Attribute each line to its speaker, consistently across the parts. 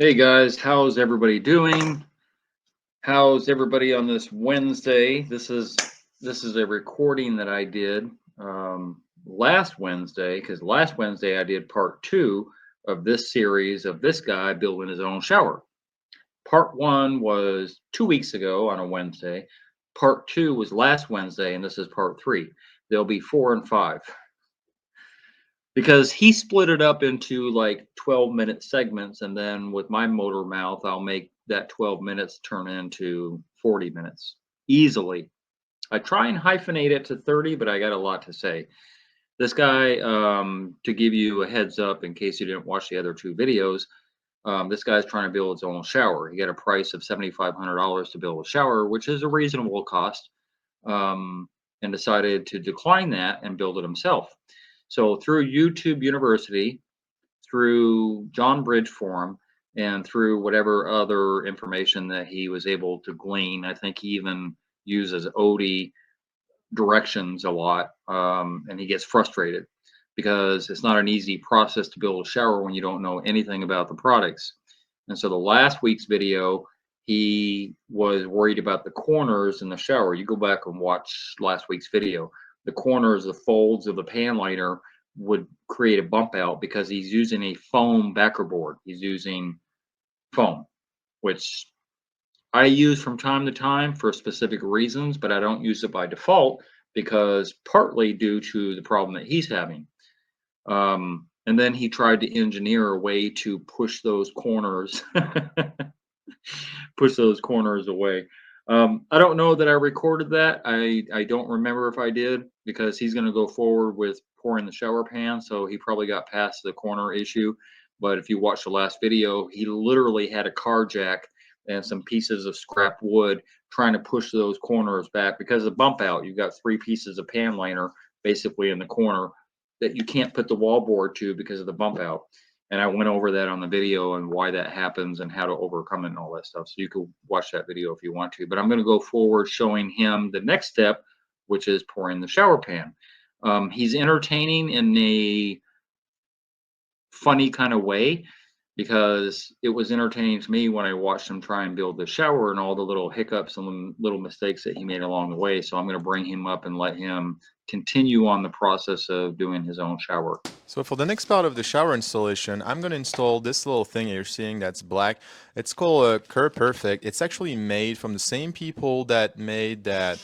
Speaker 1: Hey guys, how's everybody doing? How's everybody on this Wednesday? This is a recording that I did last Wednesday because last Wednesday I did part two of this series of this guy building his own shower. Part one was 2 weeks ago on a Wednesday. Part two was last Wednesday, and this is part three. There'll be four and five because he split it up into like 12-minute segments, and then with my motor mouth I'll make that 12 minutes turn into 40 minutes easily. I try and hyphenate it to 30, but I got a lot to say. This guy, to give you a heads up in case you didn't watch the other two videos, this guy's trying to build his own shower. He got a price of $7,500 to build a shower, which is a reasonable cost, and decided to decline that and build it himself. So through YouTube University, through John Bridge Forum, and through whatever other information that he was able to glean, I think he even uses Odie directions a lot, and he gets frustrated because it's not an easy process to build a shower when you don't know anything about the products. And so the last week's video, he was worried about the corners in the shower. You go back and watch last week's video. The corners, the folds of the pan liner would create a bump out because he's using a foam backer board. He's using foam, which I use from time to time for specific reasons, but I don't use it by default because partly due to the problem that he's having. And then he tried to engineer a way to push those corners, push those corners away. I don't know that I recorded that. I don't remember if I did because he's going to go forward with pouring the shower pan, so he probably got past the corner issue. But if you watch the last video, he literally had a car jack and some pieces of scrap wood trying to push those corners back because of bump out. You've got three pieces of pan liner basically in the corner that you can't put the wall board to because of the bump out. And I went over that on the video and why that happens and how to overcome it and all that stuff. So you can watch that video if you want to. But I'm going to go forward showing him the next step, which is pouring the shower pan. He's entertaining in a funny kind of way because it was entertaining to me when I watched him try and build the shower and all the little hiccups and little mistakes that he made along the way. So I'm going to bring him up and let him continue on the process of doing his own shower.
Speaker 2: So for the next part of the shower installation, I'm going to install this little thing you're seeing that's black. It's called a Curb Perfect. It's actually made from the same people that made that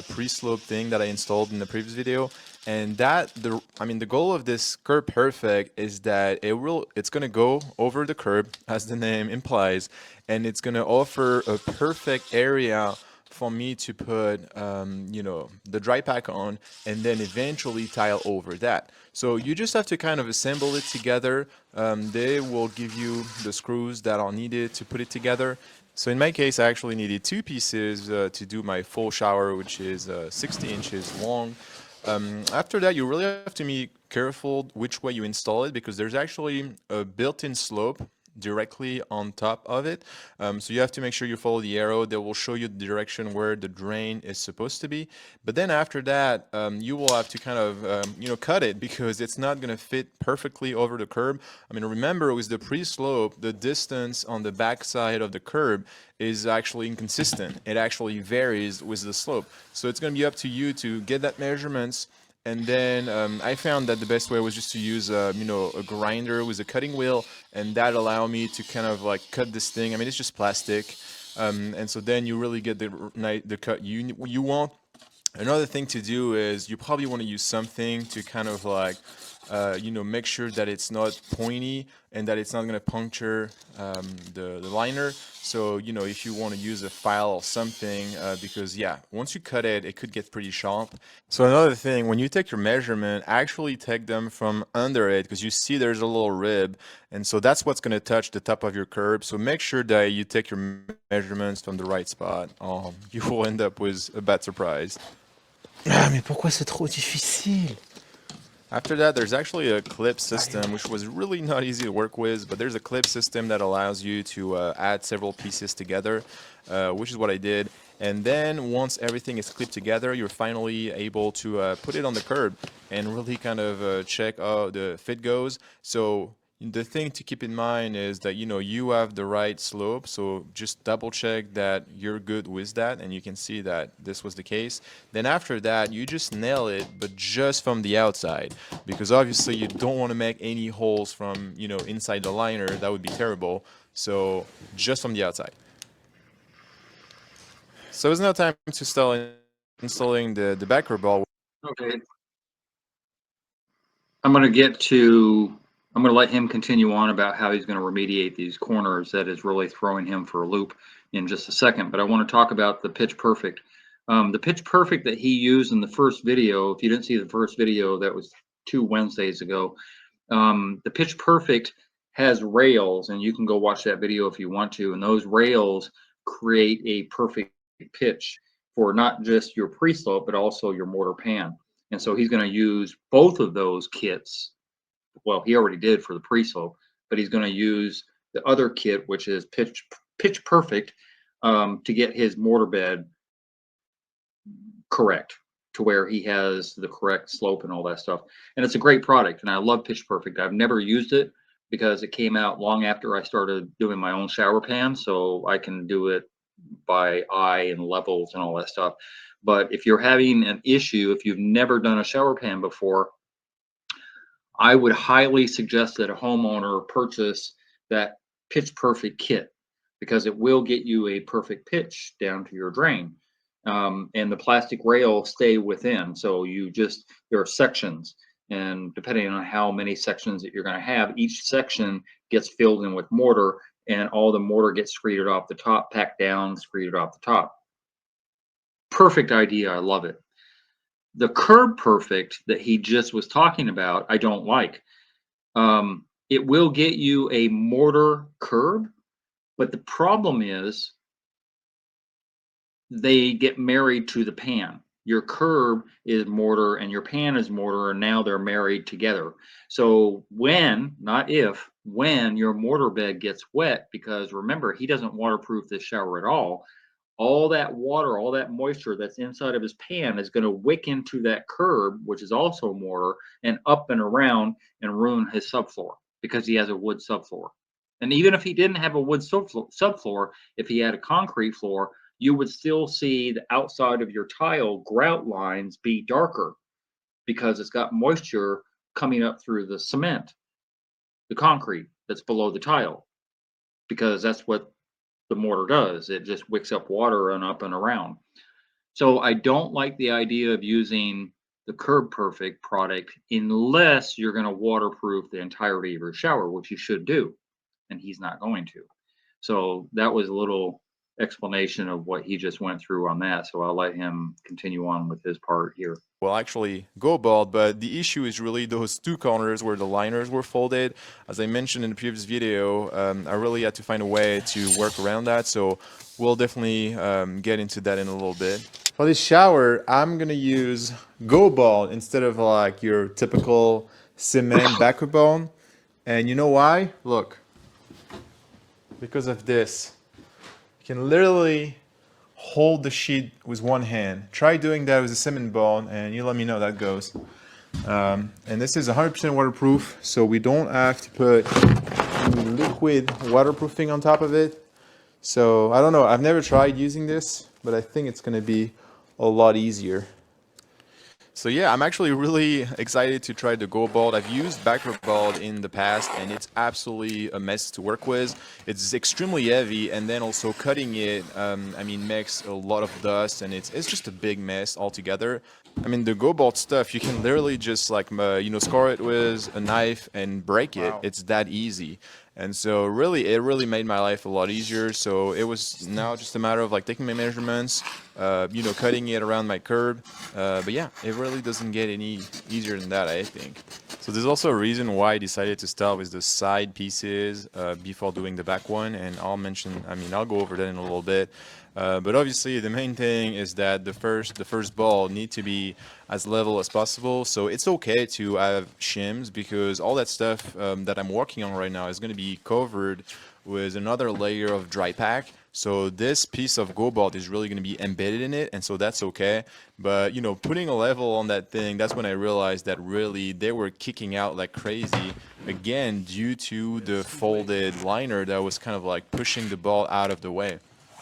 Speaker 2: pre-slope thing that I installed in the previous video. And the goal of this Curb Perfect is that it's going to go over the curb, as the name implies, and it's going to offer a perfect area for me to put, the dry pack on and then eventually tile over that. So you just have to kind of assemble it together. They will give you the screws that are needed to put it together. So in my case, I actually needed two pieces to do my full shower, which is 60 inches long. After that, you really have to be careful which way you install it because there's actually a built-in slope directly on top of it. So you have to make sure you follow the arrow that will show you the direction where the drain is supposed to be. But then after that, you will have to kind of, cut it because it's not going to fit perfectly over the curb. I mean, remember with the pre-slope, the distance on the back side of the curb is actually inconsistent. It actually varies with the slope. So it's going to be up to you to get that measurements. And then I found that the best way was just to use, a grinder with a cutting wheel, and that allowed me to kind of like cut this thing. I mean, it's just plastic, and so then you really get the cut you want. Another thing to do is you probably want to use something to kind of like, make sure that it's not pointy and that it's not going to puncture the liner. So, if you want to use a file or something, because yeah, once you cut it, it could get pretty sharp. So another thing, when you take your measurement, actually take them from under it because you see there's a little rib. And so that's what's going to touch the top of your curb. So make sure that you take your measurements from the right spot. You will end up with a bad surprise.
Speaker 3: Ah, mais pourquoi c'est trop difficile?
Speaker 2: After that, there's actually a clip system, which was really not easy to work with, but there's a clip system that allows you to add several pieces together, which is what I did. And then once everything is clipped together, you're finally able to put it on the curb and really kind of check how the fit goes. So the thing to keep in mind is that you have the right slope, so just double check that you're good with that, and you can see that this was the case. Then after that, you just nail it, but just from the outside, because obviously you don't want to make any holes from inside the liner. That would be terrible. So just from the outside. So it's now time to start installing the backer ball.
Speaker 1: Okay. I'm going to let him continue on about how he's going to remediate these corners that is really throwing him for a loop in just a second. But I want to talk about the Pitch Perfect. The Pitch Perfect that he used in the first video, if you didn't see the first video, that was 2 Wednesdays ago. The Pitch Perfect has rails, and you can go watch that video if you want to. And those rails create a perfect pitch for not just your pre-slope, but also your mortar pan. And so he's going to use both of those kits. Well, he already did for the pre-slope, but he's going to use the other kit, which is Pitch Perfect, to get his mortar bed correct, to where he has the correct slope and all that stuff. And it's a great product, and I love Pitch Perfect. I've never used it because it came out long after I started doing my own shower pan, so I can do it by eye and levels and all that stuff. But if you're having an issue, if you've never done a shower pan before, I would highly suggest that a homeowner purchase that Pitch Perfect kit, because it will get you a perfect pitch down to your drain. And the plastic rails stay within. So there are sections, and depending on how many sections that you're going to have, each section gets filled in with mortar, and all the mortar gets screeded off the top, packed down, screeded off the top. Perfect idea. I love it. The Curb Perfect that he just was talking about, I don't like. It will get you a mortar curb, but the problem is they get married to the pan. Your curb is mortar and your pan is mortar, and now they're married together. So when, not if, when your mortar bed gets wet, because remember, he doesn't waterproof this shower at all that water, all that moisture that's inside of his pan is going to wick into that curb, which is also mortar, and up and around and ruin his subfloor because he has a wood subfloor. And even if he didn't have a wood subfloor, if he had a concrete floor, you would still see the outside of your tile grout lines be darker because it's got moisture coming up through the cement, the concrete that's below the tile, because that's what the mortar does. It just wicks up water and up and around. So I don't like the idea of using the Curb Perfect product unless you're going to waterproof the entirety of your shower, which you should do, and he's not going to. So that was a little explanation of what he just went through on that. So I'll let him continue on with his part here.
Speaker 2: Will actually go bald, but the issue is really those two corners where the liners were folded. As I mentioned in the previous video, I really had to find a way to work around that, so we'll definitely get into that in a little bit. For this shower, I'm gonna use go bald instead of like your typical cement backer bone. And you know why? Look, because of this. You can literally hold the sheet with one hand. Try doing that with a cement ball, and you let me know how that goes. And this is 100% waterproof, so we don't have to put any liquid waterproofing on top of it. So I don't know, I've never tried using this, but I think it's gonna be a lot easier. So yeah, I'm actually really excited to try the Go Bald. I've used Backer Bald in the past, and it's absolutely a mess to work with. It's extremely heavy, and then also cutting it, I mean, makes a lot of dust, and it's just a big mess altogether. I mean, the Go Bald stuff, you can literally just like, score it with a knife and break it. Wow. It's that easy. And so really, it really made my life a lot easier. So it was now just a matter of like taking my measurements, cutting it around my curb. But yeah, it really doesn't get any easier than that, I think. So there's also a reason why I decided to start with the side pieces before doing the back one. And I'll go over that in a little bit. But obviously the main thing is that the first ball need to be as level as possible. So it's okay to have shims, because all that stuff that I'm working on right now is going to be covered with another layer of dry pack. So this piece of go bolt is really going to be embedded in it, and so that's okay. But you know, putting a level on that thing, that's when I realized that really they were kicking out like crazy, again due to the folded liner that was kind of like pushing the ball out of the way.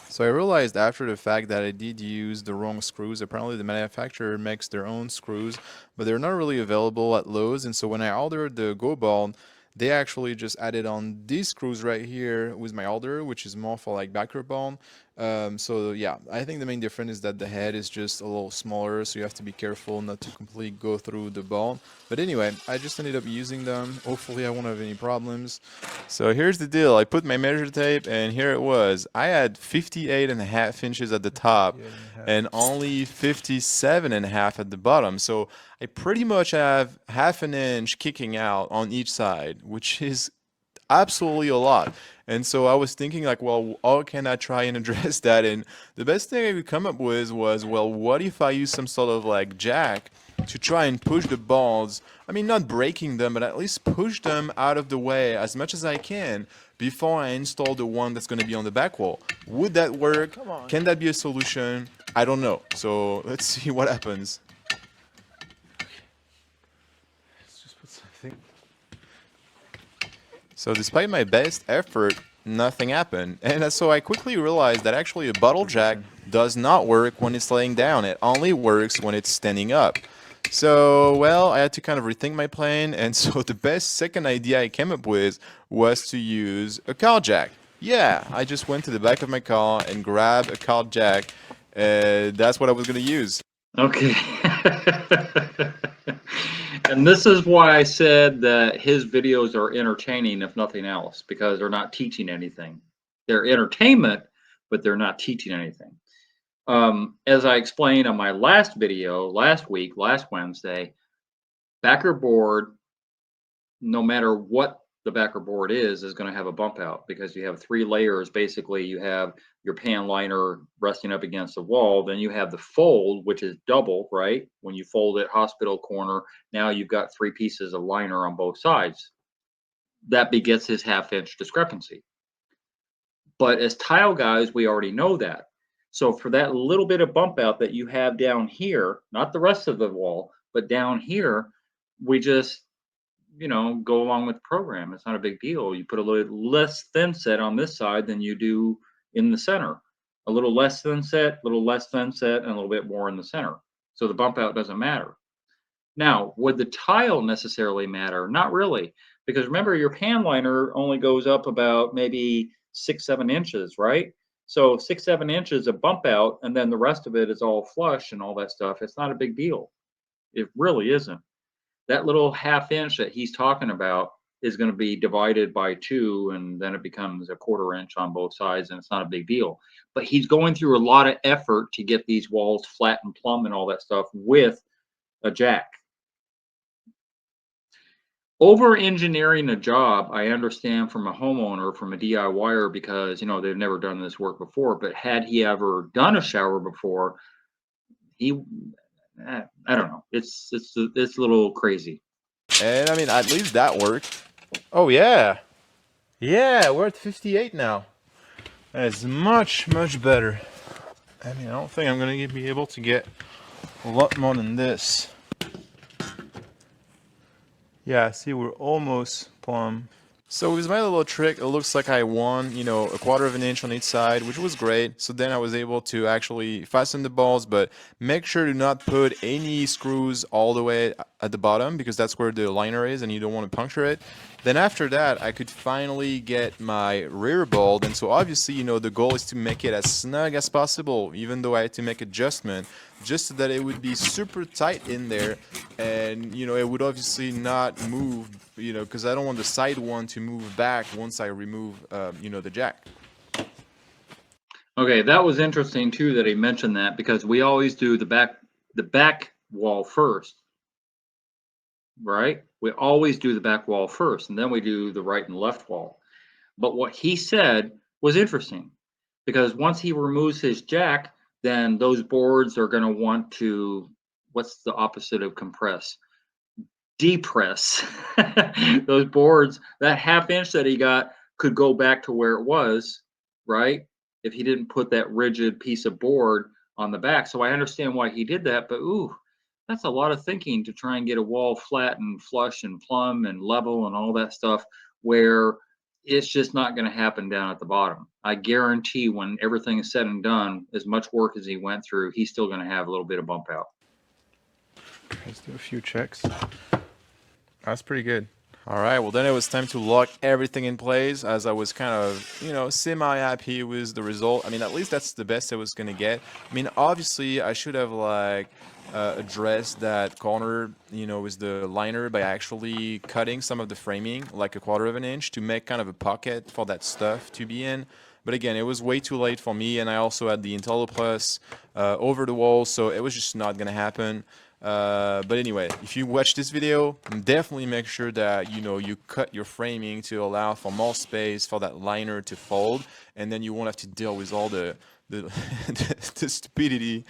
Speaker 2: So I realized after the fact that I did use the wrong screws. Apparently the manufacturer makes their own screws, but they're not really available at Lowe's. And so when I ordered the Go Ball, they actually just added on these screws right here with my order, which is more for like backer ball. So yeah, I think the main difference is that the head is just a little smaller, so you have to be careful not to completely go through the ball. But anyway, I just ended up using them. Hopefully I won't have any problems. So here's the deal. I put my measure tape and here it was. I had 58.5 inches at the top and only 57.5 at the bottom. So I pretty much have half an inch kicking out on each side, which is absolutely a lot. And so I was thinking like, well, how can I try and address that? And the best thing I could come up with was, well, what if I use some sort of like jack to try and push the balls? I mean, not breaking them, but at least push them out of the way as much as I can before I install the one that's going to be on the back wall. Would that work? Can that be a solution? I don't know. So let's see what happens.
Speaker 3: Let's just put something.
Speaker 2: So despite my best effort, nothing happened. And so I quickly realized that actually a bottle jack does not work when it's laying down. It only works when it's standing up. So, well, I had to kind of rethink my plan. And so the best second idea I came up with was to use a car jack. Yeah, I just went to the back of my car and grabbed a car jack. That's what I was going to use.
Speaker 1: Okay. And this is why I said that his videos are entertaining, if nothing else, because they're not teaching anything. They're entertainment, but they're not teaching anything. As I explained on my last video last Wednesday, backer board, no matter what the backer board is going to have a bump out because you have 3 layers. Basically, you have your pan liner resting up against the wall. Then you have the fold, which is double, right? When you fold it hospital corner, now you've got 3 pieces of liner on both sides. That begets his half-inch discrepancy. But as tile guys, we already know that. So for that little bit of bump out that you have down here, not the rest of the wall, but down here, we just go along with the program. It's not a big deal. You put a little less thin set on this side than you do in the center. A little less thin set, a little less thin set, and a little bit more in the center. So the bump out doesn't matter. Now, would the tile necessarily matter? Not really, because remember your pan liner only goes up about maybe 6-7 inches, right? So 6-7 inches of bump out, and then the rest of it is all flush and all that stuff. It's not a big deal. It really isn't. That little half inch that he's talking about is going to be divided by 2, and then it becomes a 1/4 inch on both sides, and it's not a big deal. But he's going through a lot of effort to get these walls flat and plumb and all that stuff with a jack. Over engineering a job, I understand from a homeowner, from a DIYer, because they've never done this work before. But had he ever done a shower before, I don't know. It's a little crazy.
Speaker 2: And I mean, at least that worked.
Speaker 3: Oh yeah. Yeah, we're at 58 now. That's much, much better. I mean, I don't think I'm gonna be able to get a lot more than this. Yeah, see, we're almost plumb.
Speaker 2: So with my little trick, it looks like I won, a 1/4 of an inch on each side, which was great. So then I was able to actually fasten the balls, but make sure to not put any screws all the way at the bottom because that's where the liner is and you don't want to puncture it. Then after that, I could finally get my rear bolt. And so obviously, the goal is to make it as snug as possible, even though I had to make adjustment just so that it would be super tight in there and, it would obviously not move, because I don't want the side one to move back once I remove, the jack.
Speaker 1: Okay, that was interesting too that he mentioned that because we always do the back wall first, right? We always do the back wall first, and then we do the right and left wall. But what he said was interesting because once he removes his jack, then those boards are going to want to, what's the opposite of compress? Depress. Those boards, that half inch that he got could go back to where it was, right? if he didn't put that rigid piece of board on the back. So I understand why he did that, but ooh, that's a lot of thinking to try and get a wall flat and flush and plumb and level and all that stuff where it's just not going to happen down at the bottom. I guarantee when everything is said and done, as much work as he went through, he's still going to have a little bit of bump out.
Speaker 3: Let's do a few checks. That's pretty good.
Speaker 2: All right, well then it was time to lock everything in place as I was kind of, semi-happy with the result. I mean, at least that's the best I was gonna get. I mean, obviously I should have addressed that corner, with the liner by actually cutting some of the framing, like a 1/4 of an inch to make kind of a pocket for that stuff to be in. But again, it was way too late for me, and I also had the IntelliPlus over the wall, so it was just not gonna happen. But anyway, if you watch this video, definitely make sure that you cut your framing to allow for more space for that liner to fold, and then you won't have to deal with all the the stupidity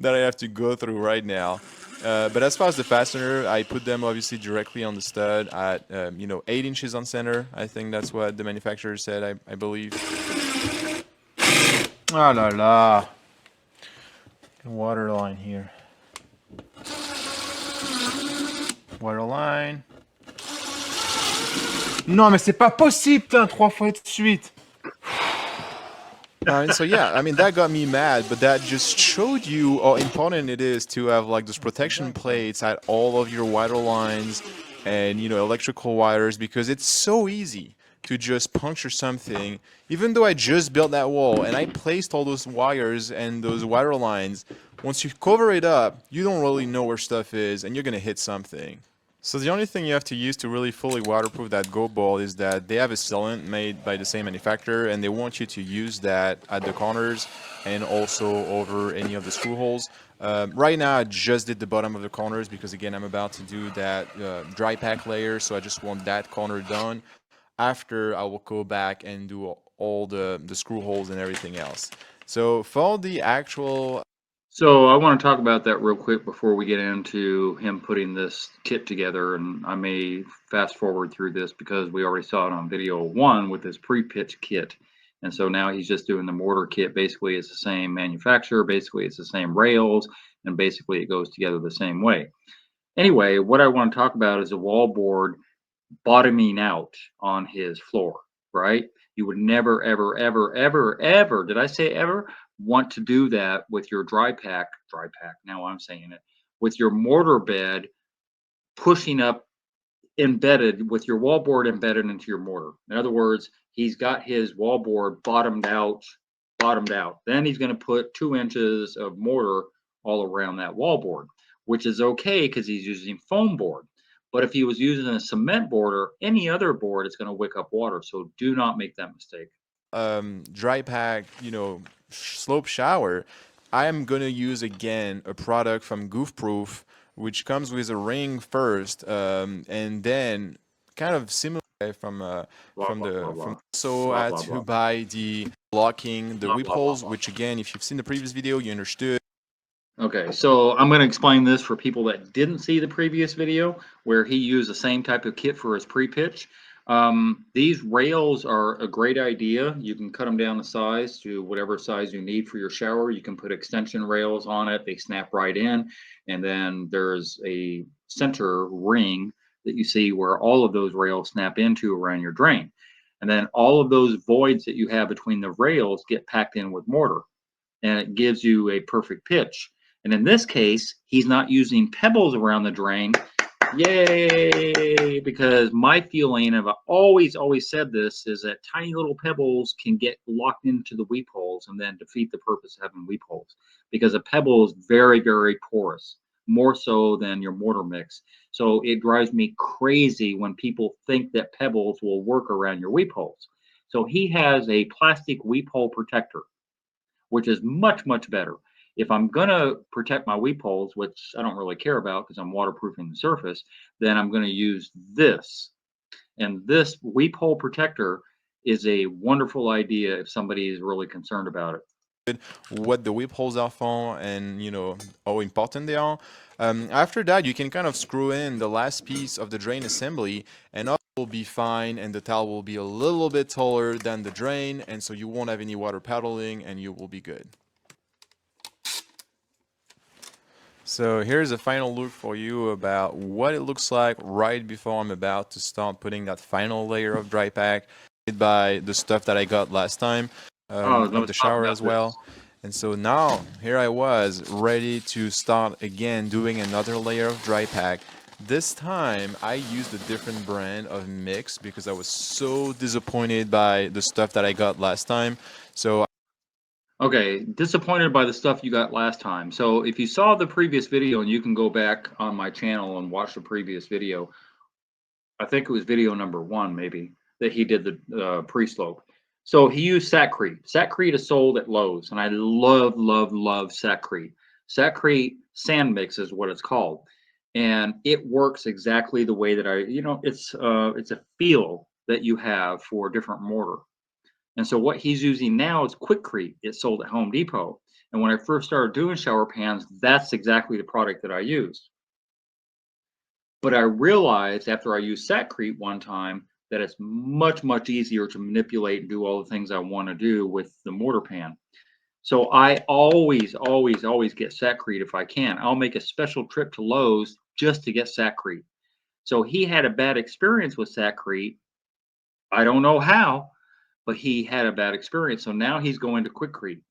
Speaker 2: that I have to go through right now. But as far as the fastener, I put them obviously directly on the stud at 8 inches on center. I think that's what the manufacturer said, I believe.
Speaker 3: Ah la la. Water line here. Waterline. Non, mais c'est pas possible, putain, 3 fois de suite.
Speaker 2: So yeah, I mean, that got me mad, but that just showed you how important it is to have like those protection plates at all of your wire lines and electrical wires, because it's so easy to just puncture something. Even though I just built that wall and I placed all those wires and those wire lines, once you cover it up, you don't really know where stuff is and you're gonna hit something. So the only thing you have to use to really fully waterproof that Go ball is that they have a sealant made by the same manufacturer, and they want you to use that at the corners and also over any of the screw holes. Right now I just did the bottom of the corners because again I'm about to do that dry pack layer, so I just want that corner done. After I will go back and do all the screw holes and everything else. So for the actual
Speaker 1: So I want to talk about that real quick before we get into him putting this kit together, and I may fast forward through this because we already saw it on video 1 with his pre-pitch kit. And so now he's just doing the mortar kit. Basically, it's the same manufacturer, basically it's the same rails, and basically it goes together the same way. Anyway, what I want to talk about is a wall board bottoming out on his floor, right? You would never, ever, ever, ever, ever, did I say ever? Want to do that with your dry pack, now I'm saying it, with your mortar bed pushing up embedded with your wallboard embedded into your mortar. In other words, he's got his wallboard bottomed out. Then he's going to put 2 inches of mortar all around that wallboard, which is okay because he's using foam board. But if he was using a cement board or any other board, it's going to wick up water. So do not make that mistake.
Speaker 2: dry pack, slope shower, I am gonna use again a product from Goofproof, which comes with a ring first, and then kind of similar so I had to buy the blocking the whip holes, which again, if you've seen the previous video, you understood.
Speaker 1: Okay, so I'm going to explain this for people that didn't see the previous video where he used the same type of kit for his pre-pitch. These rails are a great idea. You can cut them down to size to whatever size you need for your shower. You can put extension rails on it. They snap right in. And then there's a center ring that you see where all of those rails snap into around your drain. And then all of those voids that you have between the rails get packed in with mortar, and it gives you a perfect pitch. And in this case, he's not using pebbles around the drain. Yay! Because my feeling, and I've always said this, is that tiny little pebbles can get locked into the weep holes and then defeat the purpose of having weep holes. Because a pebble is very, very porous, more so than your mortar mix. So it drives me crazy when people think that pebbles will work around your weep holes. So he has a plastic weep hole protector, which is much, much better. If I'm going to protect my weep holes, which I don't really care about because I'm waterproofing the surface, then I'm going to use this. And this weep hole protector is a wonderful idea if somebody is really concerned about it.
Speaker 2: What the whip holes are for and how important they are. After that, you can kind of screw in the last piece of the drain assembly, and will be fine, and the towel will be a little bit taller than the drain, and so you won't have any water puddling and you will be good. So here's a final look for you about what it looks like right before I'm about to start putting that final layer of dry pack by the stuff that I got last time
Speaker 1: Oh,
Speaker 2: of
Speaker 1: let's
Speaker 2: the
Speaker 1: talk
Speaker 2: shower
Speaker 1: about
Speaker 2: as
Speaker 1: this.
Speaker 2: well. And so now here I was ready to start again doing another layer of dry pack. This time I used a different brand of mix because I was so disappointed by the stuff that I got last time. So
Speaker 1: Okay, disappointed by the stuff you got last time. So if you saw the previous video, and you can go back on my channel and watch the previous video, I think it was video number 1 maybe, that he did the pre-slope. So he used Satcrete. Satcrete is sold at Lowe's, and I love, love, love Satcrete. Satcrete sand mix is what it's called, and it works exactly the way that it's a feel that you have for different mortar. And so what he's using now is Quickcrete. It's sold at Home Depot. And when I first started doing shower pans, that's exactly the product that I used. But I realized after I used Satcrete one time that it's much, much easier to manipulate and do all the things I want to do with the mortar pan. So I always, always, always get Satcrete if I can. I'll make a special trip to Lowe's just to get Satcrete. So he had a bad experience with Satcrete. I don't know how, but he had a bad experience. So now he's going to Quickcrete,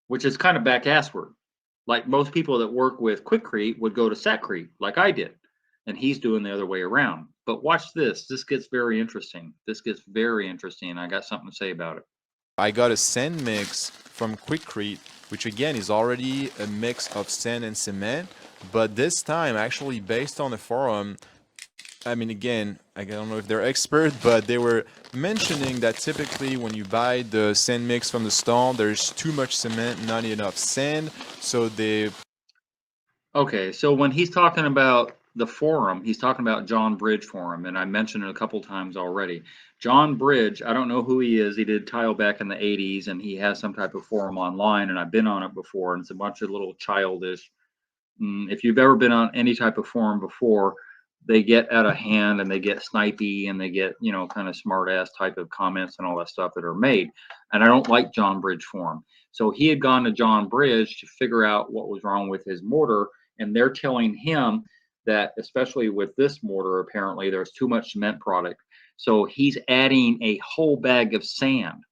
Speaker 1: which is kind of back-assward. Like most people that work with Quickcrete would go to Satcrete, like I did, and he's doing the other way around. But watch this. This gets very interesting. This gets very interesting. I got something to say about it.
Speaker 2: I got a sand mix from Quickcrete, which again is already a mix of sand and cement, but this time actually based on the forum. I mean, again, I don't know if they're expert, but they were mentioning that typically when you buy the sand mix from the store, there's too much cement, not enough sand. So they
Speaker 1: Okay, so when he's talking about the forum, he's talking about John Bridge Forum, and I mentioned it a couple times already. John Bridge, I don't know who he is. He did tile back in the 80s, and he has some type of forum online, and I've been on it before, and it's a bunch of little childish. If you've ever been on any type of forum before, they get out of hand and they get snipey and they get, kind of smart ass type of comments and all that stuff that are made. And I don't like John Bridge Forum. So he had gone to John Bridge to figure out what was wrong with his mortar, and they're telling him that, especially with this mortar, apparently there's too much cement product. So he's adding a whole bag of sand.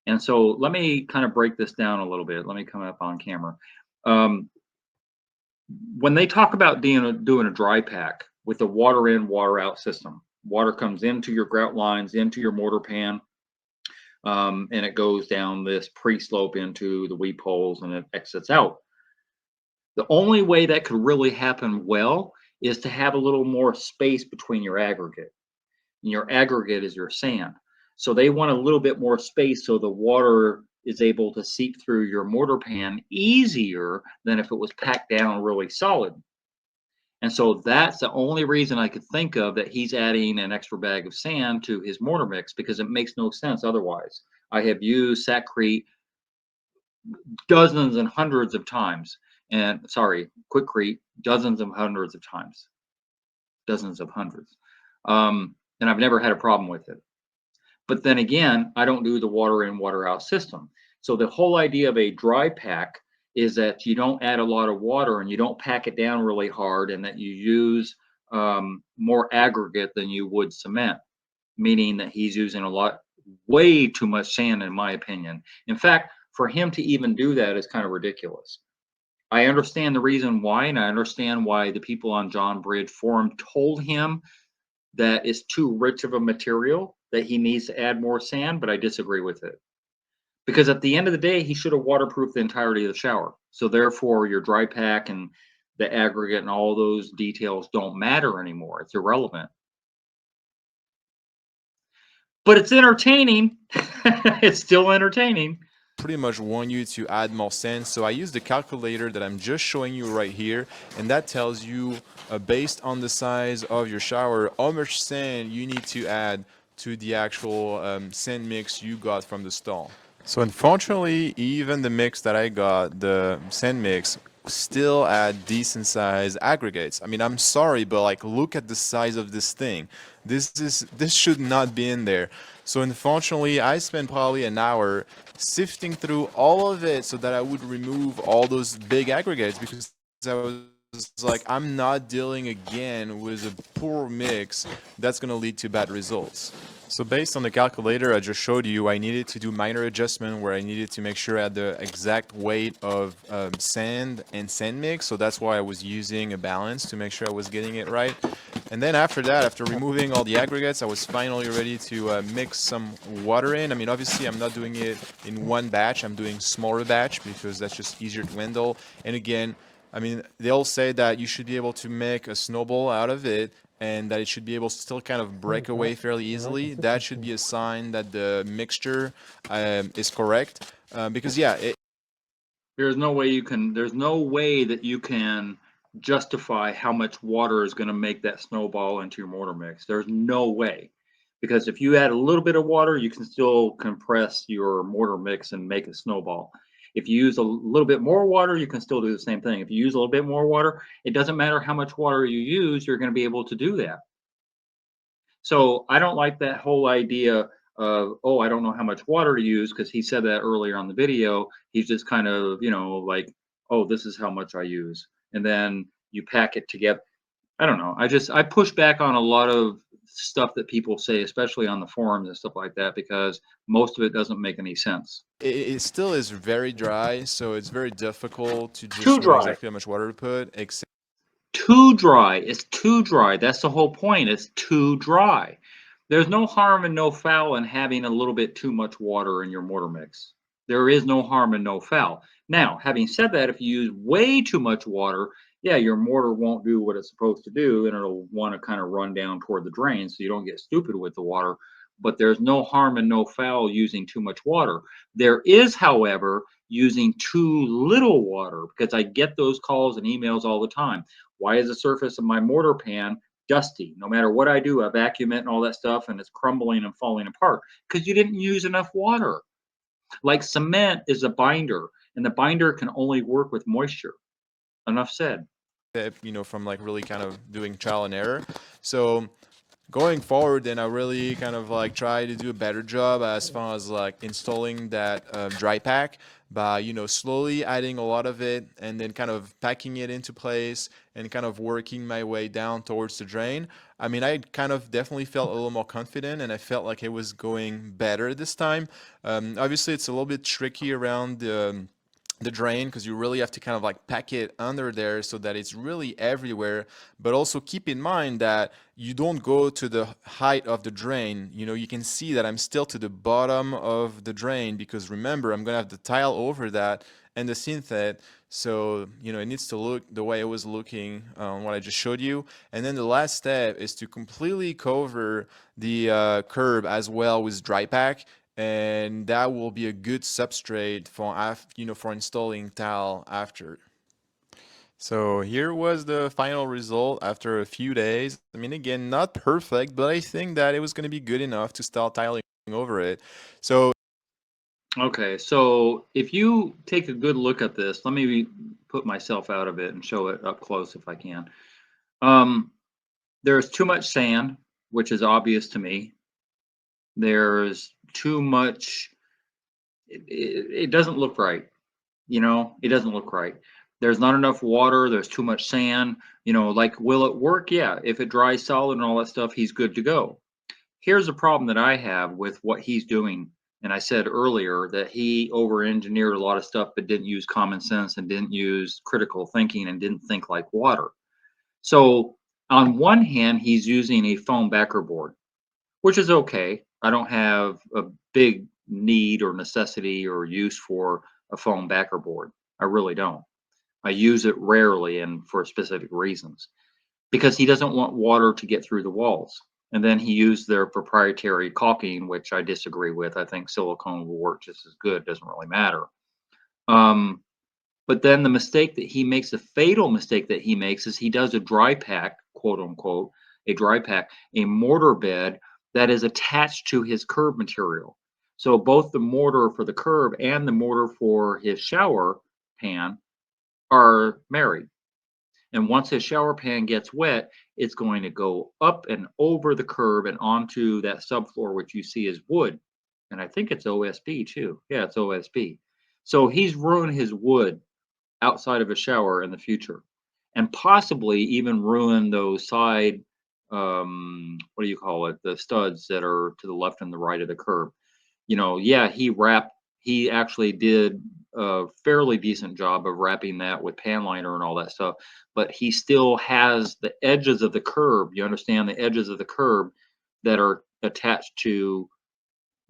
Speaker 1: And so let me kind of break this down a little bit. Let me come up on camera. When they talk about doing a dry pack with a water in, water out system, water comes into your grout lines, into your mortar pan, and it goes down this pre-slope into the weep holes and it exits out. The only way that could really happen well is to have a little more space between your aggregate. And your aggregate is your sand. So they want a little bit more space so the water is able to seep through your mortar pan easier than if it was packed down really solid. And so that's the only reason I could think of that he's adding an extra bag of sand to his mortar mix, because it makes no sense otherwise. I have used Satcrete dozens and hundreds of times, and sorry, Quickcrete dozens and hundreds of times, dozens of hundreds, and I've never had a problem with it. But then again, I don't do the water in, water out system. So the whole idea of a dry pack is that you don't add a lot of water and you don't pack it down really hard, and that you use more aggregate than you would cement, meaning that he's using way too much sand, in my opinion. In fact, for him to even do that is kind of ridiculous. I understand the reason why, and I understand why the people on John Bridge Forum told him that it's too rich of a material, that he needs to add more sand, but I disagree with it. Because at the end of the day, he should have waterproofed the entirety of the shower. So therefore, your dry pack and the aggregate and all those details don't matter anymore. It's irrelevant. But it's entertaining. It's still entertaining.
Speaker 2: pretty much want you to add more sand. So I use the calculator that I'm just showing you right here, and that tells you based on the size of your shower how much sand you need to add to the actual sand mix you got from the store. So unfortunately, even the mix that I got, the sand mix, still add decent size aggregates. I mean, I'm sorry, but like, look at the size of this thing. This should not be in there. So unfortunately, I spent probably an hour sifting through all of it so that I would remove all those big aggregates, because I was like, I'm not dealing again with a poor mix that's gonna lead to bad results. So based on the calculator I just showed you, I needed to do minor adjustment where I needed to make sure I had the exact weight of sand and sand mix. So that's why I was using a balance to make sure I was getting it right. And then after that, after removing all the aggregates, I was finally ready to mix some water in. I mean, obviously I'm not doing it in one batch. I'm doing smaller batch because that's just easier to handle. And again, I mean, they all say that you should be able to make a snowball out of it and that it should be able to still kind of break away fairly easily. That should be a sign that the mixture is correct. Because, yeah,
Speaker 1: There's no way that you can justify how much water is going to make that snowball into your mortar mix. There's no way. Because if you add a little bit of water, you can still compress your mortar mix and make a snowball. If you use a little bit more water, you can still do the same thing. If you use a little bit more water, it doesn't matter how much water you use, you're going to be able to do that. So I don't like that whole idea of, oh, I don't know how much water to use, because he said that earlier on the video. He's just kind of, like, oh, this is how much I use. And then you pack it together. I don't know. I push back on a lot of stuff that people say, especially on the forums and stuff like that, because most of it doesn't make any sense.
Speaker 2: it still is very dry, so it's very difficult to
Speaker 1: Too
Speaker 2: just know
Speaker 1: dry.
Speaker 2: exactly how much water to put.
Speaker 1: Too dry. It's too dry. That's the whole point. It's too dry. There's no harm and no foul in having a little bit too much water in your mortar mix. There is no harm and no foul. Now, having said that, if you use way too much water, yeah, your mortar won't do what it's supposed to do, and it'll want to kind of run down toward the drain, so you don't get stupid with the water. But there's no harm and no foul using too much water. There is, however, using too little water, because I get those calls and emails all the time. Why is the surface of my mortar pan dusty? No matter what I do, I vacuum it and all that stuff, and it's crumbling and falling apart because you didn't use enough water. Like cement is a binder, and the binder can only work with moisture. Enough said.
Speaker 2: From like really kind of doing trial and error. So going forward, then I really kind of like try to do a better job as far as like installing that dry pack by slowly adding a lot of it and then kind of packing it into place and kind of working my way down towards the drain. I mean, I kind of definitely felt a little more confident and I felt like it was going better this time. Obviously, it's a little bit tricky around the drain because you really have to kind of like pack it under there so that it's really everywhere, but also keep in mind that you don't go to the height of the drain. You can see that I'm still to the bottom of the drain because remember, I'm gonna have the tile over that and the synthate, so it needs to look the way it was looking on what I just showed you. And then the last step is to completely cover the curb as well with dry pack, and that will be a good substrate for installing tile after. So here was the final result after a few days. I mean, again, not perfect, but I think that it was going to be good enough to start tiling over it. So
Speaker 1: Okay, so if you take a good look at this, let me put myself out of it and show it up close if I can. There's too much sand, which is obvious to me. There's too much, it doesn't look right. It doesn't look right. There's not enough water. There's too much sand. Like, will it work? Yeah. If it dries solid and all that stuff, he's good to go. Here's the problem that I have with what he's doing. And I said earlier that he over engineered a lot of stuff, but didn't use common sense and didn't use critical thinking and didn't think like water. So, on one hand, he's using a foam backer board, which is okay. I don't have a big need or necessity or use for a foam backer board. I really don't. I use it rarely and for specific reasons because he doesn't want water to get through the walls. And then he used their proprietary caulking, which I disagree with. I think silicone will work just as good. Doesn't really matter. Um, but then the fatal mistake that he makes is he does a dry pack, quote unquote, a dry pack, a mortar bed that is attached to his curb material. So both the mortar for the curb and the mortar for his shower pan are married. And once his shower pan gets wet, it's going to go up and over the curb and onto that subfloor, which you see is wood. And I think it's OSB too. Yeah, it's OSB. So he's ruined his wood outside of a shower in the future, and possibly even ruin those side, what do you call it? The studs that are to the left and the right of the curb. Yeah, he actually did a fairly decent job of wrapping that with pan liner and all that stuff, but he still has the edges of the curb. You understand, the edges of the curb that are attached to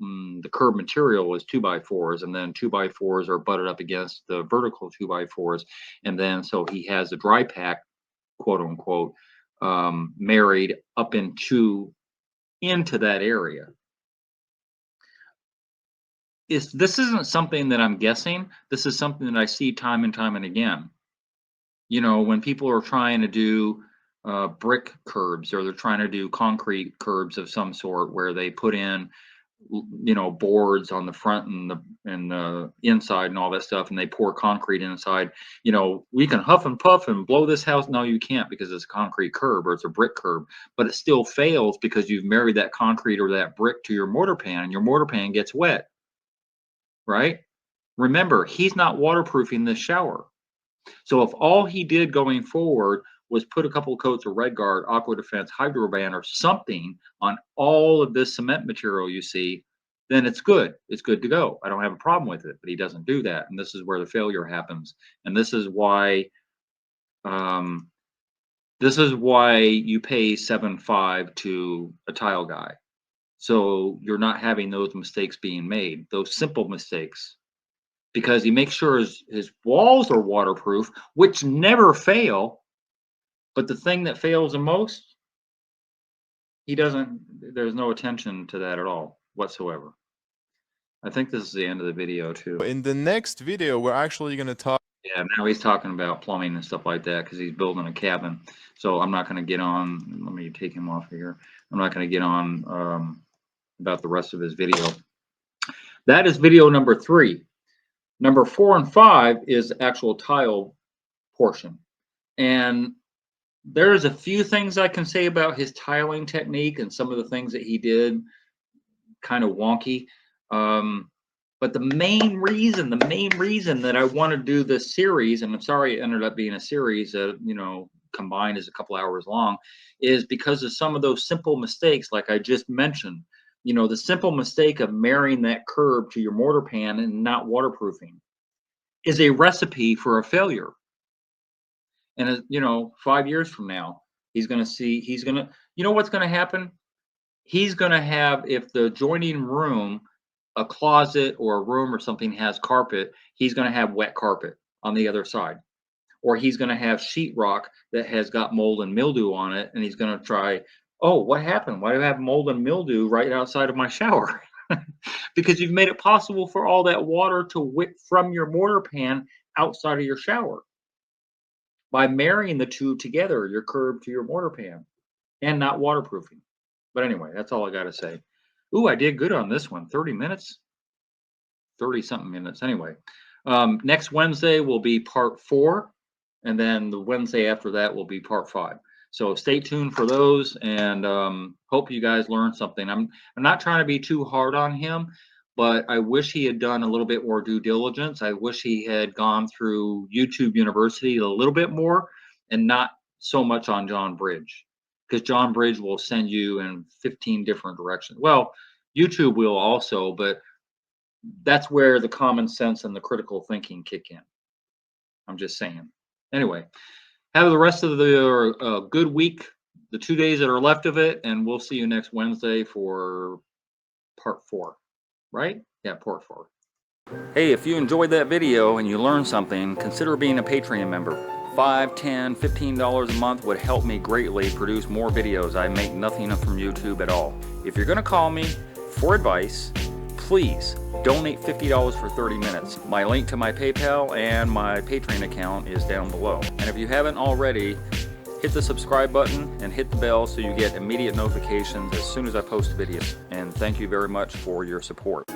Speaker 1: the curb material is 2x4s, and then 2x4s are butted up against the vertical 2x4s, and then so he has a dry pack, quote unquote, married up into that area. This isn't something that I'm guessing. This is something that I see time and time and again. When people are trying to do brick curbs, or they're trying to do concrete curbs of some sort, where they put in boards on the front and the inside and all that stuff, and they pour concrete inside. We can huff and puff and blow this house. No, you can't, because it's a concrete curb or it's a brick curb, but it still fails because you've married that concrete or that brick to your mortar pan, and your mortar pan gets wet, right? Remember, he's not waterproofing this shower. So if all he did going forward was put a couple of coats of Red Guard, Aqua Defense, Hydroban, or something on all of this cement material you see, then it's good. It's good to go. I don't have a problem with it, but he doesn't do that. And this is where the failure happens. And this is why you pay $7.5 to a tile guy. So you're not having those mistakes being made, those simple mistakes, because he makes sure his walls are waterproof, which never fail. But the thing that fails the most, there's no attention to that at all whatsoever. I think this is the end of the video too.
Speaker 2: In the next video, we're actually going to talk.
Speaker 1: Yeah, now he's talking about plumbing and stuff like that, because he's building a cabin. So I'm not going to get on. Let me take him off of here. I'm not going to get on about the rest of his video. That is video number 3. Number 4 and 5 is the actual tile portion. And there's a few things I can say about his tiling technique, and some of the things that he did kind of wonky. But the main reason that I want to do this series, and I'm sorry it ended up being a series that, combined is a couple hours long, is because of some of those simple mistakes, like I just mentioned. The simple mistake of marrying that curb to your mortar pan and not waterproofing is a recipe for a failure. And 5 years from now, what's going to happen? He's going to have, if the adjoining room, a closet or a room or something has carpet, he's going to have wet carpet on the other side. Or he's going to have sheetrock that has got mold and mildew on it, and he's going to try, oh, what happened? Why do I have mold and mildew right outside of my shower? Because you've made it possible for all that water to whip from your mortar pan outside of your shower by marrying the two together, your curb to your mortar pan, and not waterproofing. But anyway, that's all I got to say. Ooh, I did good on this one. 30 minutes, 30 something minutes. Anyway, next Wednesday will be part 4. And then the Wednesday after that will be part 5. So stay tuned for those, and hope you guys learned something. I'm not trying to be too hard on him, but I wish he had done a little bit more due diligence. I wish he had gone through YouTube University a little bit more, and not so much on John Bridge, because John Bridge will send you in 15 different directions. Well, YouTube will also, but that's where the common sense and the critical thinking kick in. I'm just saying. Anyway, have the rest of the good week, the 2 days that are left of it, and we'll see you next Wednesday for part 4, right? Yeah, part 4. Hey, if you enjoyed that video and you learned something, consider being a Patreon member. $5, $10, $15 a month would help me greatly produce more videos. I make nothing from YouTube at all. If you're going to call me for advice, please donate $50 for 30 minutes. My link to my PayPal and my Patreon account is down below. And if you haven't already, hit the subscribe button and hit the bell so you get immediate notifications as soon as I post videos. And thank you very much for your support.